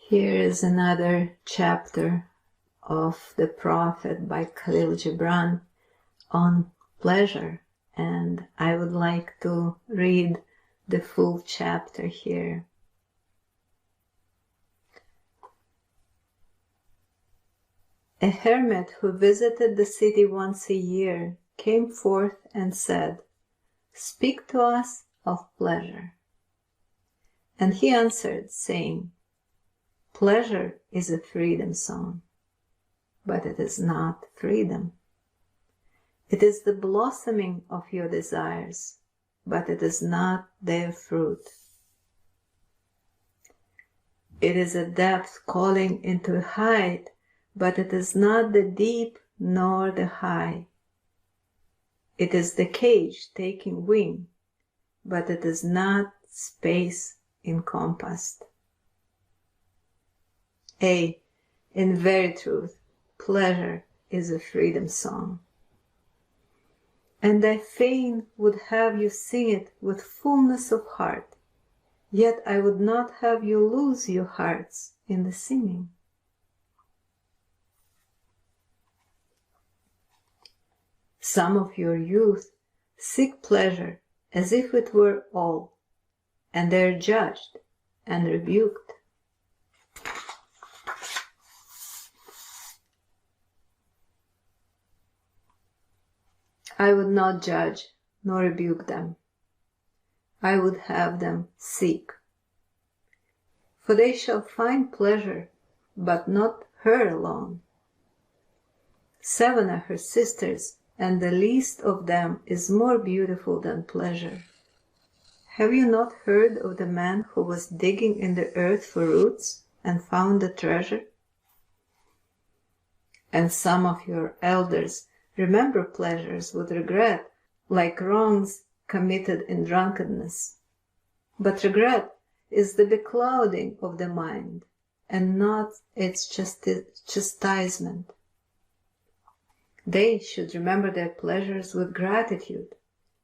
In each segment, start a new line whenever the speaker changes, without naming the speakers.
Here is another chapter of The Prophet by Khalil Gibran on pleasure, and I would like to read the full chapter here. A hermit who visited the city once a year came forth and said, "Speak to us of pleasure." And he answered, saying, "Pleasure is a freedom song, but it is not freedom. It is the blossoming of your desires, but it is not their fruit. It is a depth calling into a height, but it is not the deep nor the high. It is the cage taking wing, but it is not space encompassed. In very truth, pleasure is a freedom song. And I fain would have you sing it with fullness of heart, yet I would not have you lose your hearts in the singing. Some of your youth seek pleasure as if it were all, and they are judged and rebuked. I would not judge nor rebuke them. I would have them seek. For they shall find pleasure, but not her alone. 7 are her sisters, and the least of them is more beautiful than pleasure. Have you not heard of the man who was digging in the earth for roots and found the treasure? And some of your elders remember pleasures with regret, like wrongs committed in drunkenness. But regret is the beclouding of the mind, and not its chastisement. They should remember their pleasures with gratitude,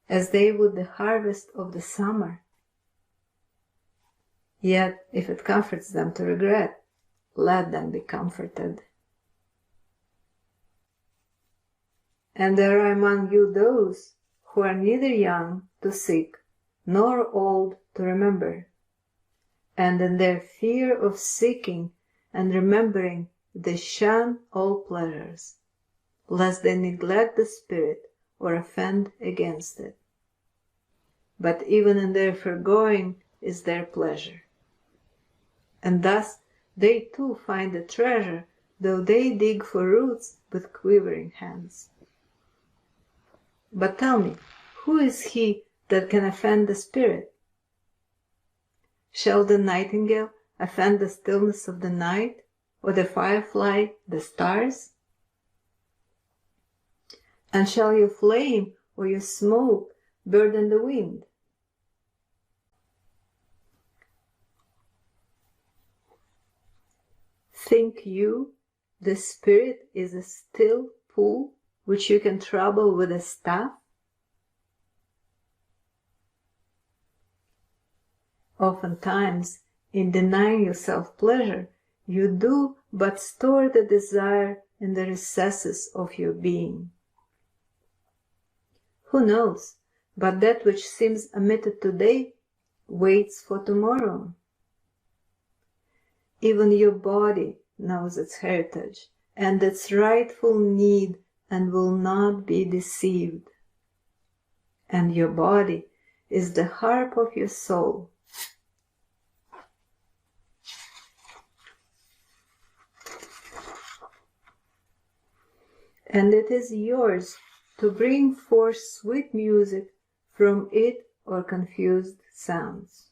as they would the harvest of the summer. Yet, if it comforts them to regret, let them be comforted. And there are among you those who are neither young to seek, nor old to remember. And in their fear of seeking and remembering, they shun all pleasures, lest they neglect the Spirit or offend against it. But even in their foregoing is their pleasure. And thus they too find the treasure, though they dig for roots with quivering hands. But tell me, who is he that can offend the Spirit? Shall the nightingale offend the stillness of the night, or the firefly the stars? And shall your flame or your smoke burden the wind? Think you the Spirit is a still pool which you can trouble with a staff? Oftentimes, in denying yourself pleasure, you do but store the desire in the recesses of your being. Who knows, but that which seems omitted today waits for tomorrow. Even your body knows its heritage and its rightful need and will not be deceived. And your body is the harp of your soul. And it is yours to bring forth sweet music from it or confused sounds.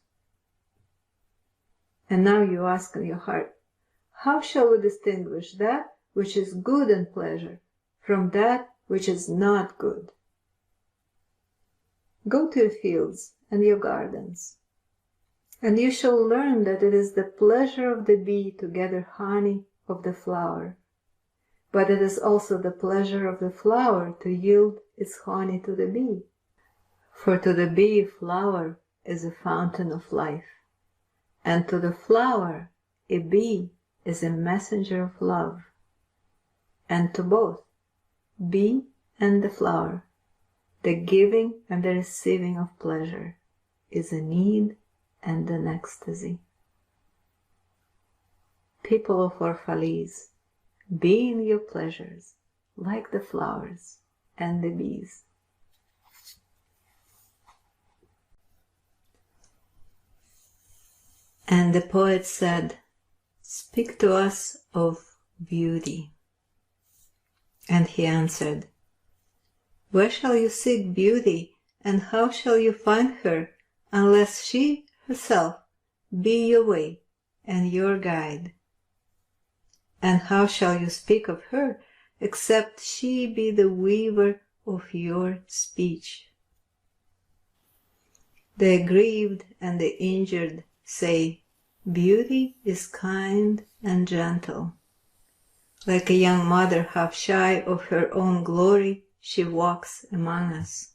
And now you ask in your heart, how shall we distinguish that which is good and pleasure from that which is not good? Go to your fields and your gardens, and you shall learn that it is the pleasure of the bee to gather honey of the flower, but it is also the pleasure of the flower to yield its honey to the bee. For to the bee flower is a fountain of life, and to the flower a bee is a messenger of love, and to both, bee and the flower, the giving and the receiving of pleasure is a need and an ecstasy. People of Orphalese, be in your pleasures like the flowers and the bees. And the poet said, "Speak to us of beauty." And he answered, "Where shall you seek beauty, and how shall you find her, unless she herself be your way and your guide? And how shall you speak of her, except she be the weaver of your speech?" The aggrieved and the injured say, "Beauty is kind and gentle. Like a young mother half shy of her own glory, she walks among us."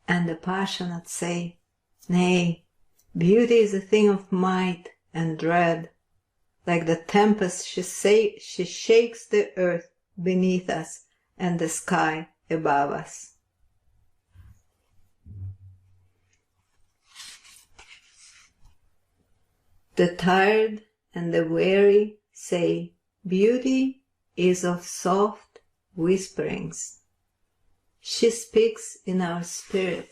And the passionate say, "Nay, beauty is a thing of might and dread. Like the tempest she shakes the earth beneath us and the sky above us." The tired and the weary say, "Beauty is of soft whisperings. She speaks in our spirit.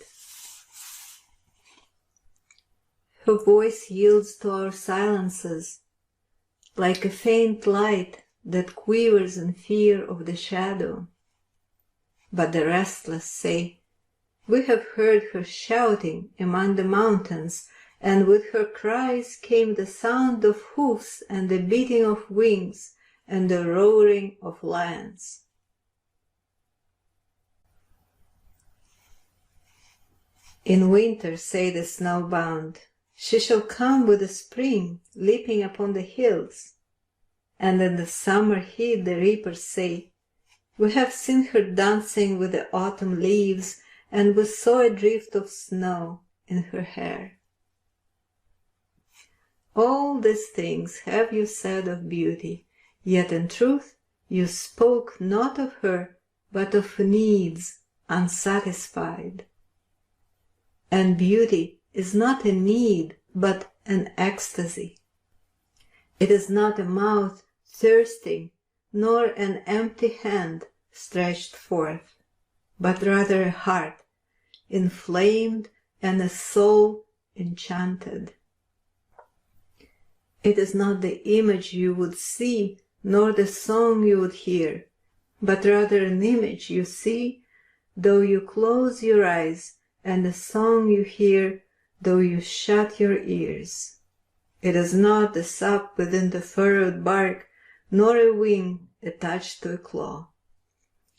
Her voice yields to our silences, like a faint light that quivers in fear of the shadow." But the restless say, "We have heard her shouting among the mountains, and with her cries came the sound of hoofs and the beating of wings and the roaring of lions." In winter say the snowbound, "She shall come with the spring, leaping upon the hills." And in the summer heat the reapers say, "We have seen her dancing with the autumn leaves, and we saw a drift of snow in her hair." All these things have you said of beauty, yet in truth you spoke not of her, but of needs unsatisfied. And beauty is not a need, but an ecstasy. It is not a mouth thirsting, nor an empty hand stretched forth, but rather a heart inflamed and a soul enchanted. It is not the image you would see, nor the song you would hear, but rather an image you see, though you close your eyes, and a song you hear, though you shut your ears. It is not the sap within the furrowed bark, nor a wing attached to a claw,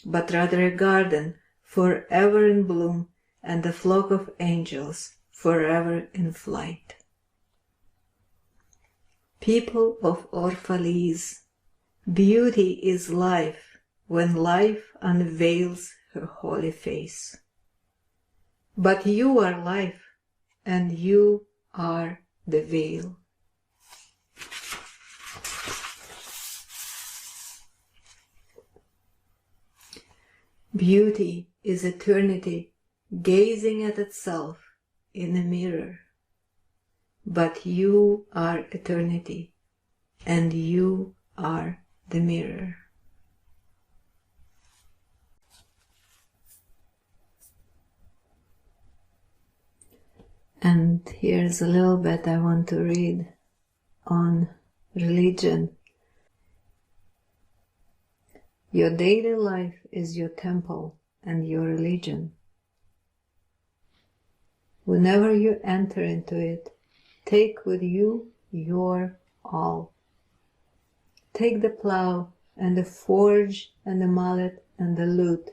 but rather a garden forever in bloom, and a flock of angels forever in flight. People of Orphalese, beauty is life when life unveils her holy face. But you are life, and you are the veil. Beauty is eternity gazing at itself in a mirror. But you are eternity, and you are the mirror. And here's a little bit I want to read on religion. Your daily life is your temple and your religion. Whenever you enter into it, take with you your all. Take the plow and the forge and the mallet and the lute,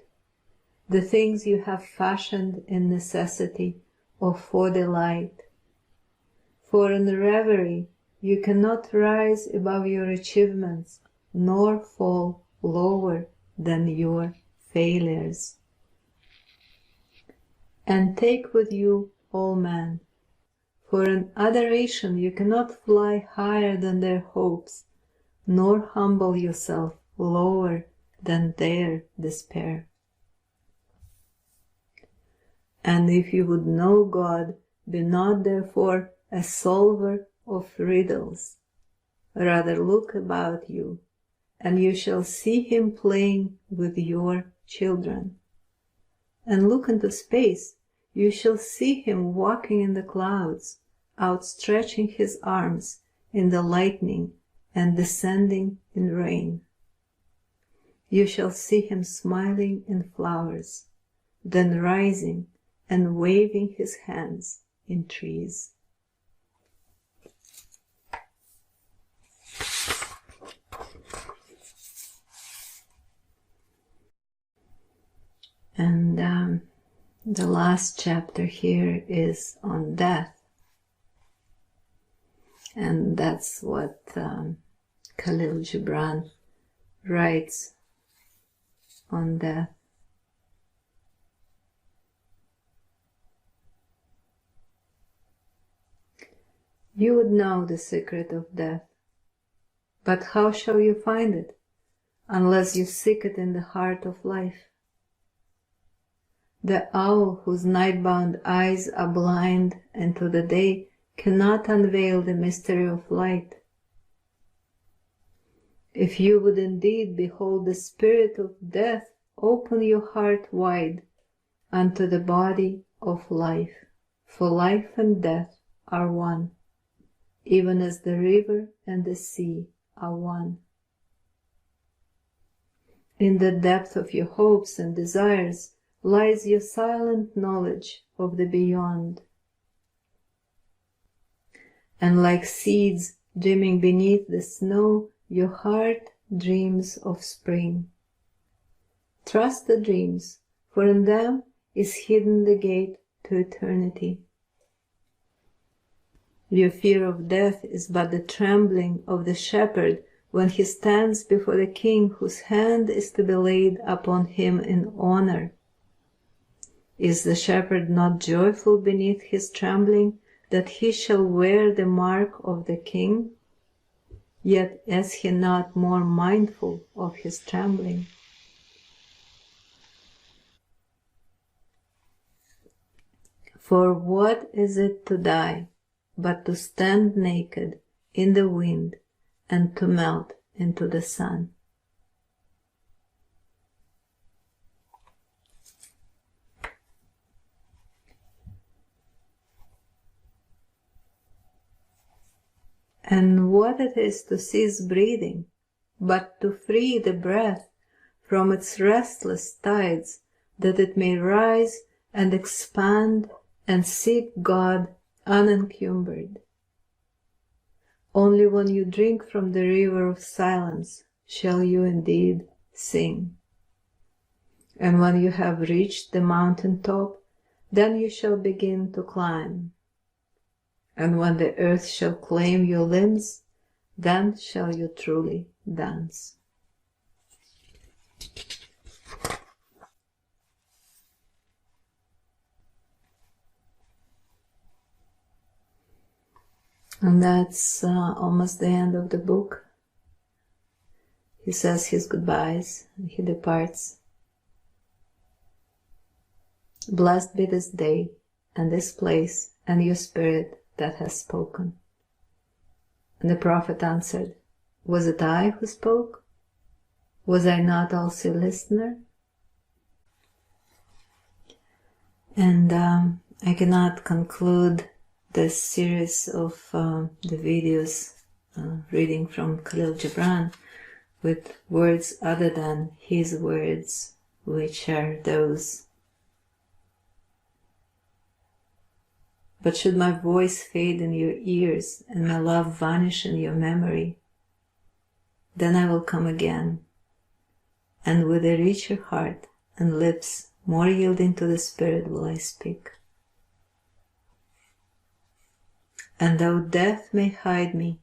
the things you have fashioned in necessity or for delight. For in reverie you cannot rise above your achievements, nor fall lower than your failures. And take with you all men, For in adoration you cannot fly higher than their hopes, nor humble yourself lower than their despair. And if you would know God, be not therefore a solver of riddles. Rather look about you, and you shall see him playing with your children. And look into space, you shall see him walking in the clouds, outstretching his arms in the lightning and descending in rain. You shall see him smiling in flowers, then rising and waving his hands in trees. And the last chapter here is on death. And that's what Khalil Gibran writes on death. You would know the secret of death, but how shall you find it unless you seek it in the heart of life? The owl whose night-bound eyes are blind unto the day cannot unveil the mystery of light. If you would indeed behold the spirit of death, open your heart wide unto the body of life, for life and death are one, even as the river and the sea are one. In the depth of your hopes and desires lies your silent knowledge of the beyond. And like seeds dreaming beneath the snow, your heart dreams of spring. Trust the dreams, for in them is hidden the gate to eternity. Your fear of death is but the trembling of the shepherd when he stands before the king whose hand is to be laid upon him in honor. Is the shepherd not joyful beneath his trembling that he shall wear the mark of the king? Yet is he not more mindful of his trembling? For what is it to die, but to stand naked in the wind and to melt into the sun? And what it is to cease breathing, but to free the breath from its restless tides, that it may rise and expand and seek God unencumbered. Only when you drink from the river of silence shall you indeed sing. And when you have reached the mountain top, then you shall begin to climb. And when the earth shall claim your limbs, then shall you truly dance. And that's almost the end of the book. He says his goodbyes and he departs. Blessed be this day and this place and your spirit that has spoken. And the prophet answered, was it I who spoke? Was I not also a listener? And I cannot conclude this series of the videos reading from Khalil Gibran with words other than his words, which are those. But should my voice fade in your ears and my love vanish in your memory, then I will come again, and with a richer heart and lips more yielding to the Spirit will I speak. And though death may hide me,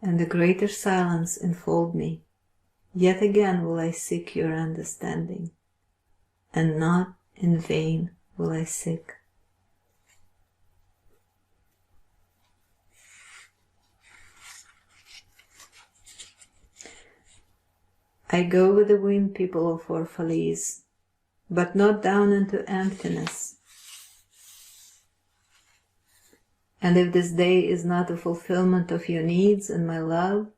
and the greater silence enfold me, yet again will I seek your understanding, and not in vain will I seek. I go with the wind, people of Orphalese, but not down into emptiness. And if this day is not a fulfillment of your needs and my love,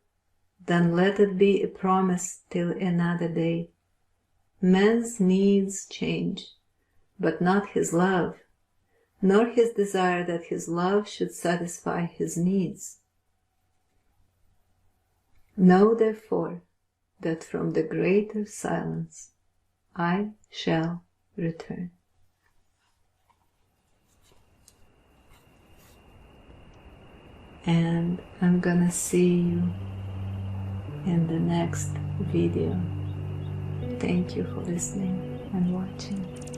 then let it be a promise till another day. Man's needs change, but not his love, nor his desire that his love should satisfy his needs. Know, therefore, that from the greater silence I shall return. And I'm gonna see you in the next video. Thank you for listening and watching.